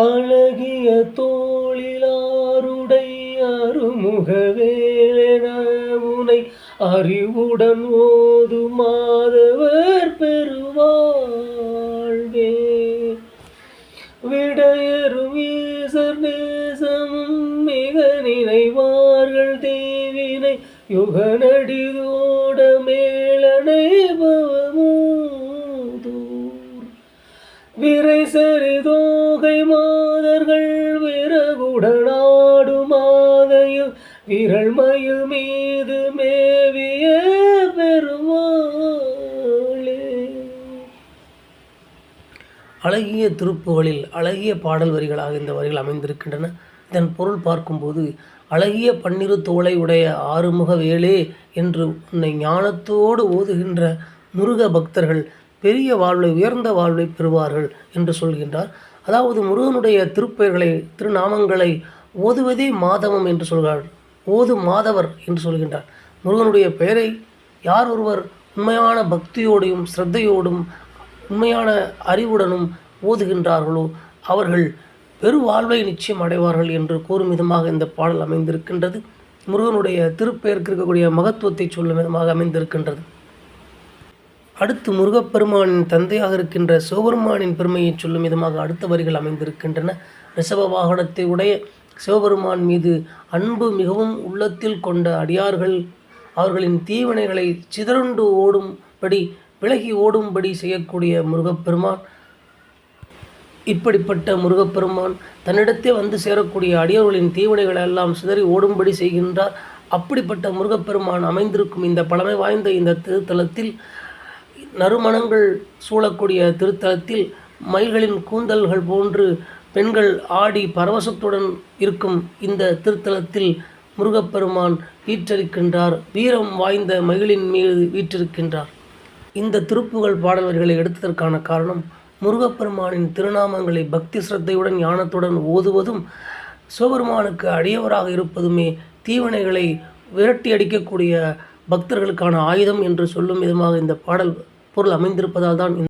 அழகிய தோளிலாருடை அருமுகவேலென உனை அறிவுடன் ஓது மாதவர் பெருவாழ்வே. விடையரும் ஈசர் நேசமும் மிக நினைவார்கள் தேவினை யுகநடிதோட மேலனை பவமூதூர். விரை சரிதோகை மாதர்கள் விறகுடனாடு மாதையில் விரல் மயில் மீது மேவிய பெருமாளே. அழகிய திருப்புகளில் அழகிய பாடல் வரிகளாக இந்த வரிகள் அமைந்திருக்கின்றன. இதன் பொருள் பார்க்கும்போது, அழகிய பன்னிரு தோளை உடைய ஆறுமுக வேலே என்று உன்னை ஞானத்தோடு ஓதுகின்ற முருக பக்தர்கள் பெரிய வாழ்வை, உயர்ந்த வாழ்வை பெறுவார்கள் என்று சொல்கின்றார். அதாவது முருகனுடைய திருப்பெயர்களை, திருநாமங்களை ஓதுவதே மாதவம் என்று சொல்கிறார். ஓது மாதவர் என்று சொல்கின்றார். முருகனுடைய பெயரை யார் ஒருவர் உண்மையான பக்தியோடும் ஸ்ரத்தையோடும் உண்மையான அறிவுடனும் ஓதுகின்றார்களோ அவர்கள் பெருவாழ்வை நிச்சயம் அடைவார்கள் என்று கூறும் விதமாக இந்த பாடல் அமைந்திருக்கின்றது. முருகனுடைய திருப்பெயருக்கு இருக்கக்கூடிய மகத்துவத்தை சொல்லும் விதமாக அமைந்திருக்கின்றது. அடுத்து முருகப்பெருமானின் தந்தையாக இருக்கின்ற சிவபெருமானின் பெருமையை சொல்லும் விதமாக அடுத்த வரிகள் அமைந்திருக்கின்றன. ரிஷப வாகனத்தை உடைய சிவபெருமான் மீது அன்பு மிகவும் உள்ளத்தில் கொண்ட அடியார்கள் அவர்களின் தீவினைகளை சிதறுண்டு ஓடும்படி, விலகி ஓடும்படி செய்யக்கூடிய முருகப்பெருமான். இப்படிப்பட்ட முருகப்பெருமான் தன்னிடத்தே வந்து சேரக்கூடிய அடியவர்களின் தீவினைகளை எல்லாம் சிதறி ஓடும்படி செய்கின்றார். அப்படிப்பட்ட முருகப்பெருமான் அமைந்திருக்கும் இந்த பழமை வாய்ந்த இந்த திருத்தலத்தில், நறுமணங்கள் சூழக்கூடிய திருத்தலத்தில், மயில்களின் கூந்தல்கள் போன்று பெண்கள் ஆடி பரவசத்துடன் இருக்கும் இந்த திருத்தலத்தில் முருகப்பெருமான் வீற்றிருக்கின்றார். வீரம் வாய்ந்த மயிலின் மீது வீற்றிருக்கின்றார். இந்த திருப்புகழ் பாடல்களை எடுத்ததற்கான காரணம், முருகப்பெருமானின் திருநாமங்களை பக்தி சிரத்தையுடன் ஞானத்துடன் ஓதுவதும் சிவபெருமானுக்கு அடியவராக இருப்பதுமே தீவினைகளை விரட்டி அடிக்கக்கூடிய பக்தர்களுக்கான ஆயுதம் என்று சொல்லும் விதமாக இந்த பாடல் பொருள் அமைந்திருப்பதால் தான்